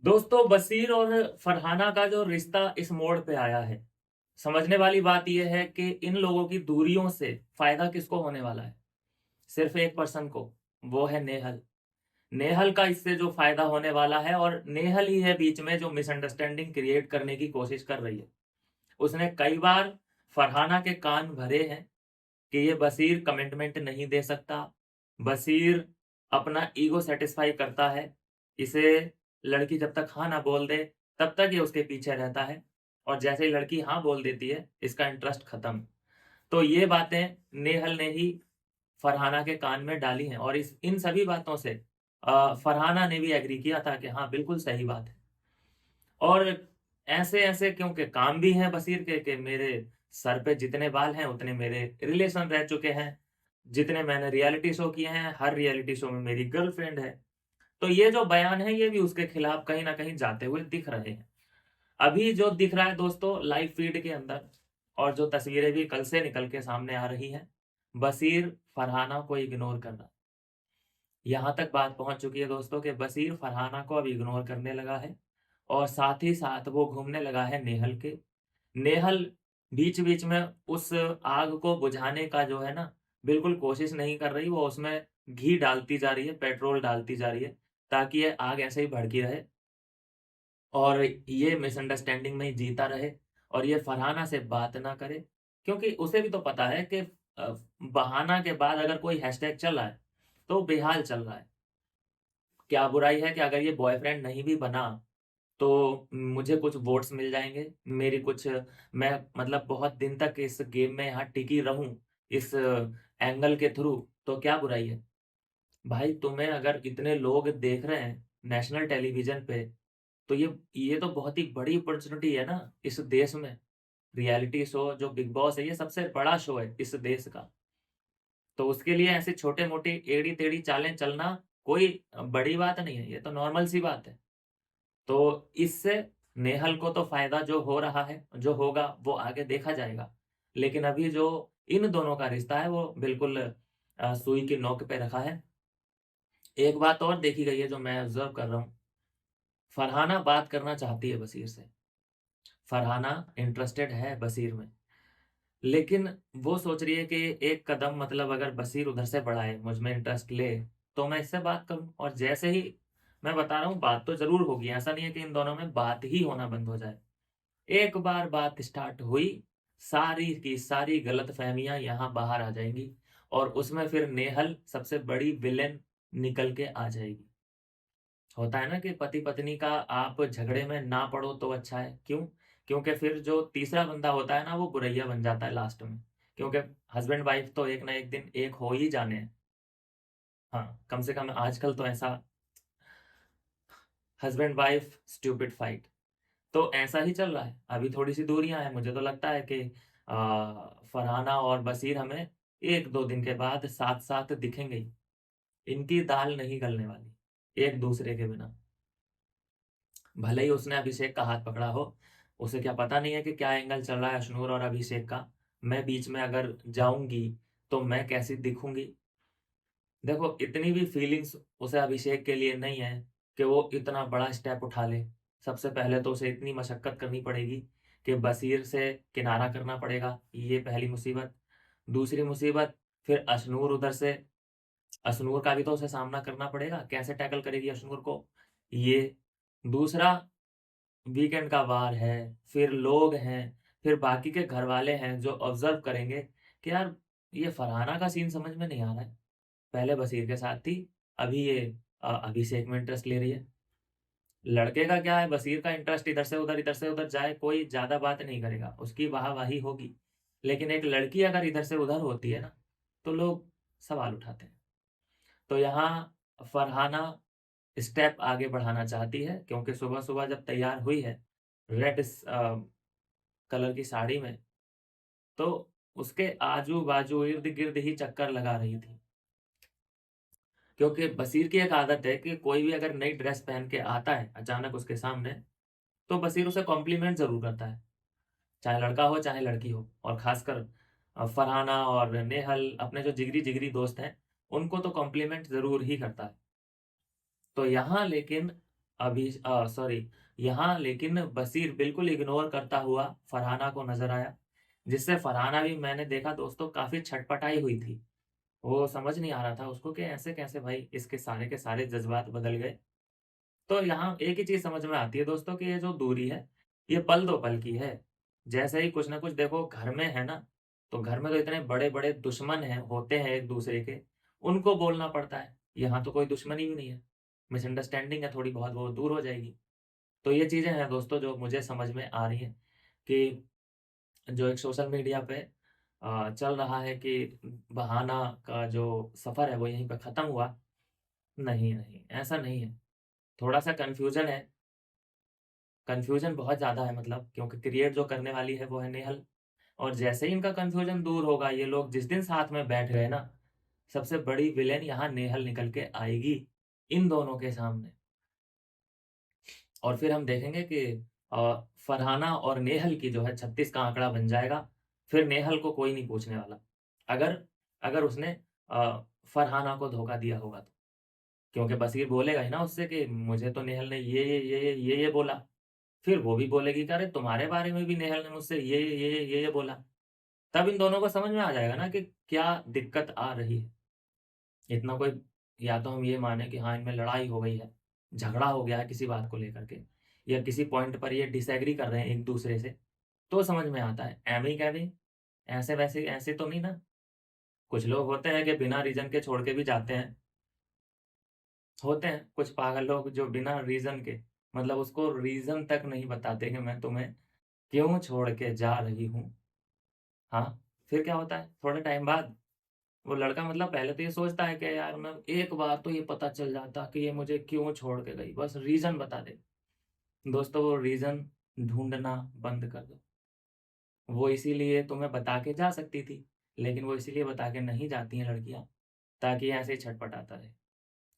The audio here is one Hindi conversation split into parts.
दोस्तों, बसीर और फरहाना का जो रिश्ता इस मोड़ पे आया है, समझने वाली बात यह है कि इन लोगों की दूरियों से फायदा किसको होने वाला है? सिर्फ एक पर्सन को, वो है नेहल। नेहल का इससे जो फायदा होने वाला है, और नेहल ही है बीच में जो मिसअंडरस्टैंडिंग क्रिएट करने की कोशिश कर रही है। उसने कई बार फरहाना के कान भरे हैं कि ये बसीर कमिटमेंट नहीं दे सकता। बसीर अपना ईगो सेटिस्फाई करता है। इसे लड़की जब तक हाँ ना बोल दे, तब तक ये उसके पीछे रहता है, और जैसे ही लड़की हाँ बोल देती है, इसका इंटरेस्ट खत्म। तो ये बातें नेहल ने ही फरहाना के कान में डाली हैं, और इस इन सभी बातों से फरहाना ने भी एग्री किया था कि हाँ, बिल्कुल सही बात है। और ऐसे-ऐसे क्योंकि काम भी हैं बशीर के कि मेरे सर पे जितने बाल हैं उतने मेरे रिलेशन रह चुके हैं। जितने मैंने रियलिटी शो किए हैं, हर रियलिटी शो में मेरी गर्लफ्रेंड है। तो ये जो बयान है, ये भी उसके खिलाफ कहीं न कहीं जाते हुए दिख रहे हैं। अभी जो दिख रहा है दोस्तों लाइव फीड के अंदर, और जो तस्वीरें भी कल से निकल के सामने आ रही हैं, बशीर फरहाना को इग्नोर कर रहा है। यहाँ तक बात पहुँच चुकी है दोस्तों कि बशीर फरहाना को अब इग्नोर करने लगा है, और साथ ही साथ वो घूमने लगा है नेहल के। नेहल बीच-बीच में उस आग को बुझाने का जो है ना, बिल्कुल कोशिश नहीं कर रही, वो उसमें घी डालती जा रही है, पेट्रोल डालती जा रही है, ताकि ये आग ऐसे ही भड़की रहे, और ये मिसअंडरस्टैंडिंग में ही जीता रहे, और ये फरहाना से बात ना करे। क्योंकि उसे भी तो पता है कि बहाना के बाद अगर कोई हैशटैग चल रहा है, तो बेहाल चल रहा है। क्या बुराई है कि अगर ये बॉयफ्रेंड नहीं भी बना, तो मुझे कुछ वोट्स मिल जाएँगे, मेरी कुछ, मैं मतलब बहुत दिन तक इस गेम में यहाँ टिकी रहूँ, इस एंगल के थ्रू, तो क्या बुराई है? भाई, तुम्हें अगर इतने लोग देख रहे हैं नेशनल टेलीविज़न पे, तो ये तो बहुत ही बड़ी अपॉर्च्युनिटी है ना इस देश में। रियलिटी शो जो बिग बॉस है, ये सबसे बड़ा शो है इस देश का। तो उसके लिए ऐसे छोटे-मोटे टेढ़ी-टेढ़ी चालें चलना कोई बड़ी बात नहीं है, ये तो नॉर्मल सी बात है। तो इससे नेहल को तो फ़ायदा जो हो रहा है, जो होगा वो आगे देखा जाएगा। लेकिन अभी जो इन दोनों का रिश्ता है, वो बिल्कुल सुई की नोक पे रखा है। एक बात और देखी गई है जो मैं ऑब्ज़र्व कर रहा हूँ, फरहाना बात करना चाहती है बशीर से। फरहाना इंटरेस्टेड है बशीर में। लेकिन वो सोच रही है कि एक कदम, मतलब अगर बशीर उधर से बढ़ाए, मुझ में इंटरेस्ट ले, तो मैं इससे बात करूँ, और जैसे ही मैं बता रहा हूँ, बात तो ज़रूर होगी, ऐसा नहीं है कि इन दोनों में बात ही होना बंद हो जाए। एक बार बात स्टार्ट हुई, सारी की सारी गलतफ़हमियाँ यहाँ बाहर आ जाएँगी, और उसमें फिर नेहल सबसे बड़ी विलेन निकल के आ जाएगी। होता है ना कि पति-पत्नी का आप झगड़े में ना पड़ो तो अच्छा है। क्यों? क्योंकि फिर जो तीसरा बंदा होता है ना, वो बुरैया बन जाता है लास्ट में। क्योंकि हस्बैंड वाइफ तो एक ना एक दिन एक हो ही जाने हैं। हाँ, कम से कम आजकल तो ऐसा, हस्बैंड वाइफ स्टूपिड फाइट, तो ऐसा ही चल रहा है। अभी थोड़ी-सी दूरियाँ हैं, मुझे तो लगता है कि फरहाना और बशीर हमें 1-2 दिन के बाद साथ-साथ दिखेंगे ही। इनकी दाल नहीं गलने वाली, एक-दूसरे के बिना। भले ही उसने अभिषेक का हाथ पकड़ा हो, उसे क्या पता नहीं है कि क्या एंगल चल रहा है अश्नूर और अभिषेक का। मैं बीच में अगर जाऊँगी, तो मैं कैसी दिखूँगी? देखो, इतनी भी फीलिंग्स उसे अभिषेक के लिए नहीं है कि वो इतना बड़ा स्टेप उठा ले। सबसे पहले तो उसे इतनी मशक्कत करनी पड़ेगी कि बशीर से किनारा करना पड़ेगा, ये पहली मुसीबत। दूसरी मुसीबत, फिर अश्नूर उधर से, अश्नूर का भी तो उसे सामना करना पड़ेगा, कैसे टैकल करेगी अश्नूर को? ये। दूसरा, वीकेंड का वार है, फिर लोग हैं, फिर बाकी के घरवाले हैं जो ऑब्ज़र्व करेंगे कि यार, ये फरहाना का सीन समझ में नहीं आ रहा है। पहले बशीर के साथ थी, अभी ये अभिषेक में इंटरेस्ट ले रही है। लड़के का क्या है, बशीर का इंटरेस्ट इधर से उधर जाए, कोई ज़्यादा बात नहीं करेगा, उसकी वाह-वाही होगी। लेकिन एक लड़की अगर इधर से उधर होती है ना, तो लोग सवाल उठाते हैं। तो यहाँ फरहाना स्टेप आगे बढ़ाना चाहती है, क्योंकि सुबह-सुबह जब तैयार हुई है, कलर की साड़ी में, तो उसके आजू-बाजू, इर्द-गिर्द ही चक्कर लगा रही थी। क्योंकि बशीर की एक आदत है कि कोई भी अगर नई ड्रेस पहन के आता है अचानक उसके सामने, तो बशीर उसे कॉम्प्लीमेंट ज़रूर करता है। चाहे लड़का हो, चाहे लड़की हो, और ख़ासकर फरहाना और नेहल, अपने जो जिगरी-जिगरी दोस्त हैं, उनको तो कॉम्प्लीमेंट ज़रूर ही करता है। तो यहाँ लेकिन यहाँ लेकिन बशीर बिल्कुल इग्नोर करता हुआ फरहाना को नजर आया, जिससे फरहाना भी, मैंने देखा दोस्तों, काफी छटपटाई हुई थी। वो समझ नहीं आ रहा था उसको कि ऐसे कैसे भाई इसके सारे के सारे जज्बात बदल गए। तो यहाँ एक ही चीज समझ में आती है दोस्तों कि ये जो दूरी है, ये पल दो पल की है। जैसे ही कुछ ना कुछ देखो घर में है ना, तो घर में तो इतने बड़े बड़े दुश्मन हैं, होते हैं एक दूसरे के, उनको बोलना पड़ता है। यहाँ तो कोई दुश्मनी भी नहीं है, मिसअंडरस्टैंडिंग है थोड़ी बहुत, वो दूर हो जाएगी। तो ये चीजें हैं दोस्तों जो मुझे समझ में आ रही हैं कि जो एक सोशल मीडिया पे चल रहा है कि बहाना का जो सफर है वो यहीं पे खत्म हुआ। नहीं नहीं, ऐसा नहीं है। थोड़ा सा कन्फ्यूजन है, कन्फ्यूजन बहुत ज़्यादा है, मतलब क्योंकि क्रिएट जो करने वाली है वो है नेहल। और जैसे ही इनका कन्फ्यूजन दूर होगा, ये लोग जिस दिन साथ में बैठ गए ना, सबसे बड़ी विलेन यहाँ नेहल निकल के आएगी इन दोनों के सामने। और फिर हम देखेंगे कि फरहाना और नेहल की जो है 36 का आंकड़ा बन जाएगा। फिर नेहल को कोई नहीं पूछने वाला, अगर अगर उसने फरहाना को धोखा दिया होगा तो। क्योंकि बशीर बोलेगा ही ना उससे कि मुझे तो नेहल ने ये बोला। फिर वो भी बोलेगी कि अरे तुम्हारे बारे में भी नेहल ने मुझसे ये बोला। तब इन दोनों को समझ में आ जाएगा ना कि क्या दिक्कत आ रही है। इतना कोई, या तो हम ये माने कि हाँ इनमें लड़ाई हो गई है, झगड़ा हो गया है किसी बात को लेकर के, या किसी पॉइंट पर ये डिसएग्री कर रहे हैं एक दूसरे से, तो समझ में आता है। एम ही कह दें, ऐसे वैसे ऐसे तो नहीं ना। कुछ लोग होते हैं कि बिना रीजन के छोड़ के भी जाते हैं। होते हैं कुछ पागल लोग जो बिना रीजन के, मतलब उसको रीजन तक नहीं बताते कि मैं तुम्हें क्यों छोड़ के जा रही हूँ। हाँ, फिर क्या होता है थोड़े टाइम बाद, वो लड़का मतलब पहले तो ये सोचता है कि यार मैं एक बार तो ये पता चल जाता कि ये मुझे क्यों छोड़ के गई, बस रीजन बता दे। दोस्तों वो रीजन ढूंढना बंद कर दो। वो इसीलिए तुम्हें बता के जा सकती थी, लेकिन वो इसीलिए बता के नहीं जाती हैं लड़कियां, ताकि ऐसे ही छटपटाता रहे।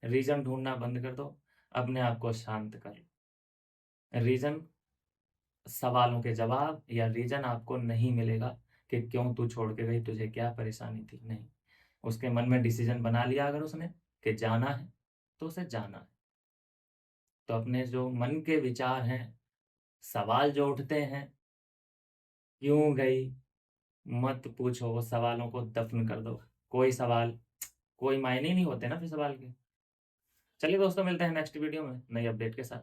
रीजन ढूंढना बंद कर दो, अपने आप को शांत कर लो। रीजन सवालों के जवाब, या रीजन आपको नहीं मिलेगा कि क्यों तू छोड़ के गई, तुझे क्या परेशानी थी, नहीं। उसके मन में डिसीजन बना लिया अगर उसने कि जाना है, तो उसे जाना है। तो अपने जो मन के विचार हैं, सवाल जो उठते हैं, क्यों गई, मत पूछो, वो सवालों को दफन कर दो। कोई सवाल, कोई मायने ही नहीं होते ना फिर सवाल के। चलिए दोस्तों, मिलते हैं नेक्स्ट वीडियो में नई अपडेट के साथ।